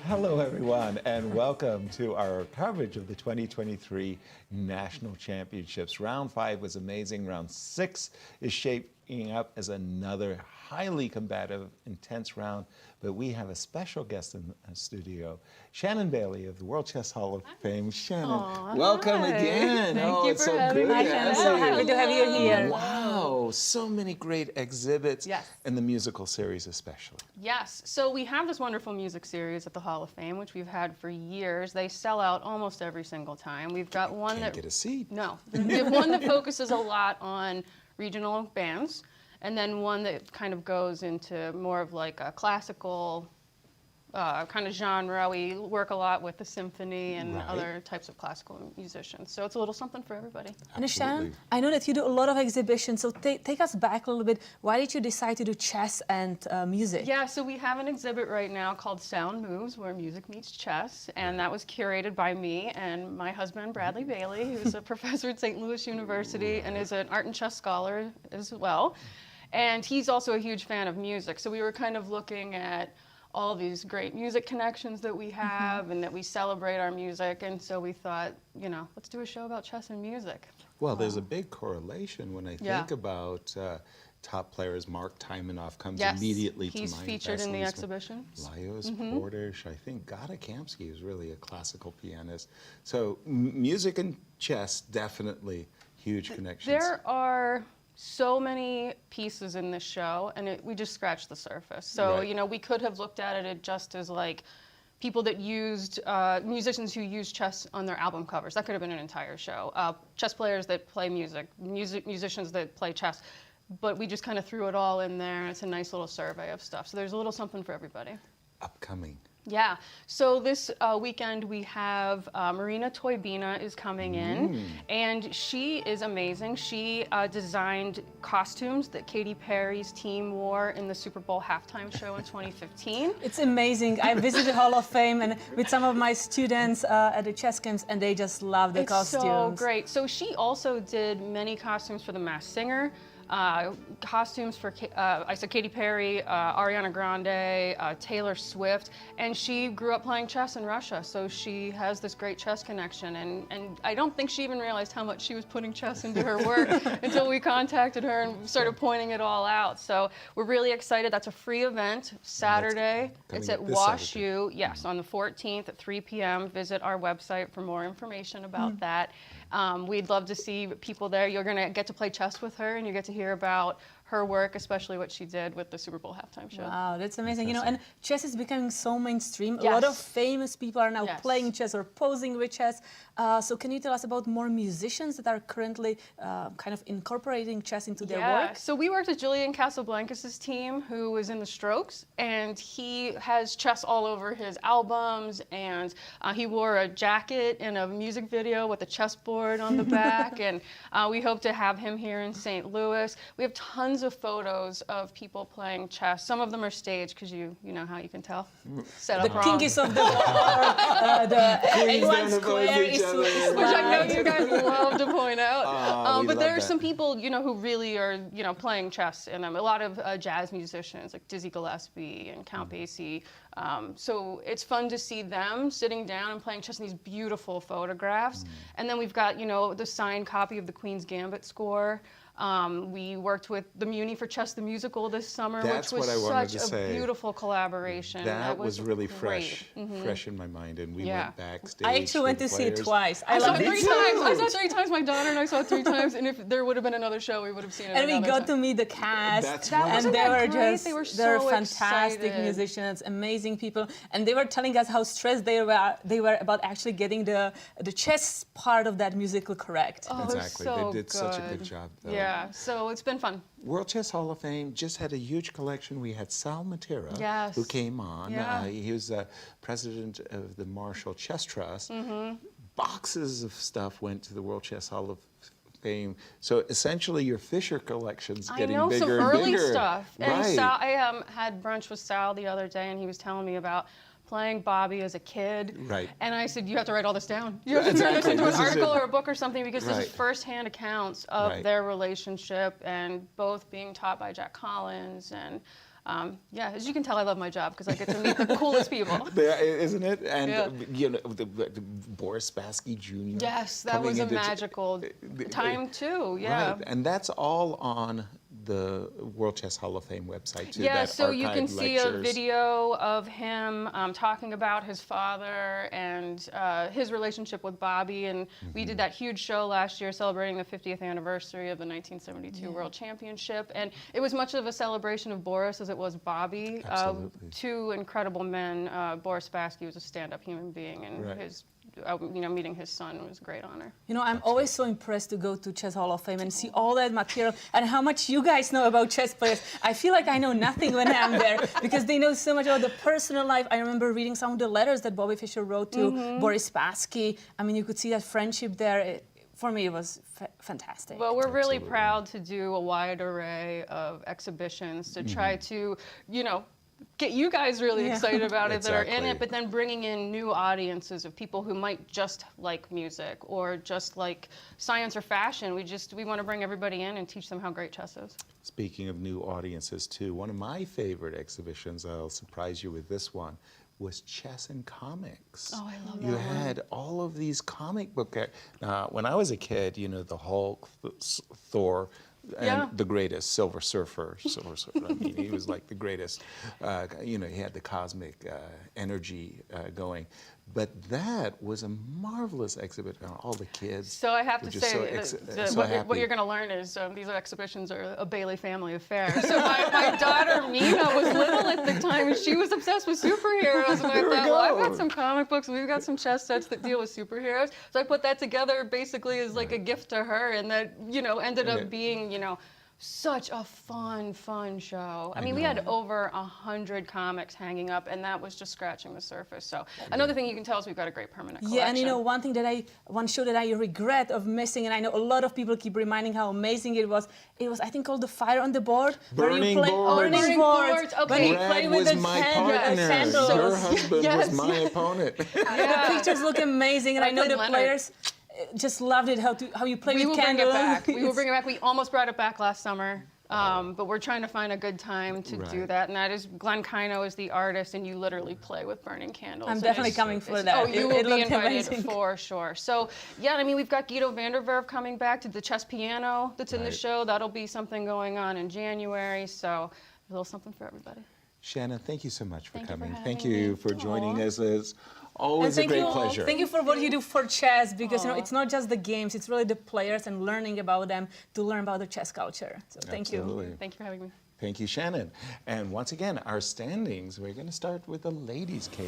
Hello, everyone, and welcome to our coverage of the 2023 National Championships. Round 5 was amazing. Round 6 is shaping up as another highly combative, intense round. But we have a special guest in the studio, Shannon Bailey of the World Chess Hall of Fame. Shannon, welcome again. Thank you it's for so having good me. to have So you. happy to have you here. Wow, so many great exhibits, Yes. and the musical series especially. Yes, so we have this wonderful music series at the Hall of Fame, which we've had for years. They sell out almost every single time. We've got one Can't that get a seat. No, we have one that focuses a lot on regional bands, and then one that kind of goes into more of like a classical kind of genre. We work a lot with the symphony and Right. other types of classical musicians. So it's a little something for everybody. And Shannon, I know that you do a lot of exhibitions, so take us back a little bit. Why did you decide to do chess and music? Yeah, so we have an exhibit right now called Sound Moves, where music meets chess, and that was curated by me and my husband, Bradley Bailey, who's a professor at St. Louis University and is an art and chess scholar as well. And he's also a huge fan of music, so we were kind of looking at all these great music connections that we have and that we celebrate our music, and so we thought, you know, let's do a show about chess and music. Well, there's a big correlation when I think about top players. Mark Tymanoff comes immediately to mind. He's featured in the exhibition. Lajos Portish, I think Gata Kamsky is really a classical pianist. So music and chess, definitely huge connections. There are so many pieces in this show, and we just scratched the surface. So, you know, we could have looked at it just as like people that used, musicians who used chess on their album covers. That could have been an entire show. Chess players that play musicians that play chess. But we just kind of threw it all in there. It's a nice little survey of stuff. So there's a little something for everybody. Upcoming. Yeah, so this weekend we have Marina Toybina is coming in, and she is amazing. She designed costumes that Katy Perry's team wore in the Super Bowl halftime show in 2015. It's amazing. I visited Hall of Fame and with some of my students at the chess camps, and they just love the costumes. So great. So she also did many costumes for The Masked Singer. Costumes for, I said Katy Perry, Ariana Grande, Taylor Swift, and she grew up playing chess in Russia, so she has this great chess connection, and I don't think she even realized how much she was putting chess into her work until we contacted her and started pointing it all out. So we're really excited. That's a free event, Saturday. It's at Wash U, yes, on the 14th at 3 p.m. Visit our website for more information about that. We'd love to see people there. You're going to get to play chess with her, and you get to hear about her work, especially what she did with the Super Bowl halftime show. Wow, that's amazing. You know, and chess is becoming so mainstream. A lot of famous people are now playing chess or posing with chess. So can you tell us about more musicians that are currently kind of incorporating chess into their work? So we worked with Julian Casablancas' team, who was in the Strokes, and he has chess all over his albums, and he wore a jacket in a music video with a chessboard on the back, and we hope to have him here in St. Louis. We have tons of photos of people playing chess. Some of them are staged, because you know how you can tell. Set up The wrong. king is of the board, the A1 square is which I know you guys love to point out. But there are some that. people, you know, who really are, you know, playing chess in them. A lot of jazz musicians like Dizzy Gillespie and Count Basie. So it's fun to see them sitting down and playing chess in these beautiful photographs. And then we've got, you know, the signed copy of the Queen's Gambit score. We worked with the Muni for Chess the Musical this summer, That's which was what I wanted such to a say. beautiful collaboration. That was really great. fresh in my mind, and we went backstage. I actually went to see it twice. I saw it loved 3 times. I saw it 3 times. My daughter and I saw it 3 times. And if there would have been another show, we would have seen it. And we another got time. to meet the cast, That's and wonderful. they were Wasn't that just, great? They were they're so fantastic excited. musicians, amazing people, and they were telling us how stressed they were about actually getting the chess part of that musical correct. Oh, it was Exactly. so They did such a good job, though. Yeah, so it's been fun. World Chess Hall of Fame just had a huge collection. We had Sal Matera, who came on. He was president of the Marshall Chess Trust. Boxes of stuff went to the World Chess Hall of Fame. So essentially, your Fisher collection's getting bigger and bigger. Some early stuff. And Right. Sal, I had brunch with Sal the other day, and he was telling me about playing Bobby as a kid. Right. And I said, you have to write all this down. You have to turn this into an article or a book or something, because this is firsthand accounts of their relationship, and both being taught by Jack Collins. And yeah, as you can tell, I love my job because I get to meet the coolest people. Isn't it? And Yeah. you know, the Boris Spassky Jr. Yes, that coming was a into magical time too. Yeah. Right, and that's all on the World Chess Hall of Fame website too. Yeah, that so you can archived see a lectures. video of him talking about his father and his relationship with Bobby. And we did that huge show last year celebrating the 50th anniversary of the 1972 World Championship. And it was much of a celebration of Boris as it was Bobby. Absolutely. Two incredible men. Boris Spassky was a stand-up human being, and Right. his you know, meeting his son was a great honor. You know, I'm always so impressed to go to Chess Hall of Fame and see all that material and how much you guys know about chess players. I feel like I know nothing when I'm there because they know so much about the personal life. I remember reading some of the letters that Bobby Fischer wrote to Boris Spassky. I mean, you could see that friendship there. For me, it was fantastic. Well, we're really proud to do a wide array of exhibitions to try to, you know, get you guys really excited about it that are in it, but then bringing in new audiences of people who might just like music or just like science or fashion. We want to bring everybody in and teach them how great chess is. Speaking of new audiences too, one of my favorite exhibitions, I'll surprise you with this one, was Chess and Comics. Oh, I love You that had all of these comic book. When I was a kid, you know, the Hulk, Thor, and the greatest Silver Surfer. I mean, he was like the greatest. You know, he had the cosmic energy going. But that was a marvelous exhibit on all the kids. So I have were to just say, so what happy. you're going to learn is these exhibitions are a Bailey family affair. So my daughter Mina was little at the time, and she was obsessed with superheroes. And I thought, well, I've got some comic books, and we've got some chess sets that deal with superheroes. So I put that together basically as like a gift to her, and that, you know, ended up being, you know, such a fun show. I mean, we had over 100 comics hanging up, and that was just scratching the surface. So another thing you can tell is we've got a great permanent collection. Yeah, and you know, one show that I regret of missing, and I know a lot of people keep reminding how amazing it was, I think called The Fire on the Board. Burning Boards. Burning Boards. Okay. When you Brad play with was the my candles. partner. Your husband Yes. was my opponent. The pictures look amazing, and I know the Leonard. players just loved it, how you play We with will bring candles. it back. We will bring it back. We almost brought it back last summer. But we're trying to find a good time to do that, and that is Glenn Kino is the artist, and you literally play with burning candles. I'm definitely coming for that. Oh, you will It be looked invited amazing. for sure. So yeah, I mean, we've got Guido van der Werf coming back to the chess piano that's in the show. That'll be something going on in January. So a little something for everybody. Shannon, thank you so much for coming. having Thank you me. for joining us. It's And always a thank great you, pleasure. Thank you for what you do for chess, because you know it's not just the games; it's really the players and learning about them to learn about the chess culture. So thank you. Absolutely. Thank you for having me. Thank you, Shannon. And once again, our standings, we're going to start with the ladies, Kate.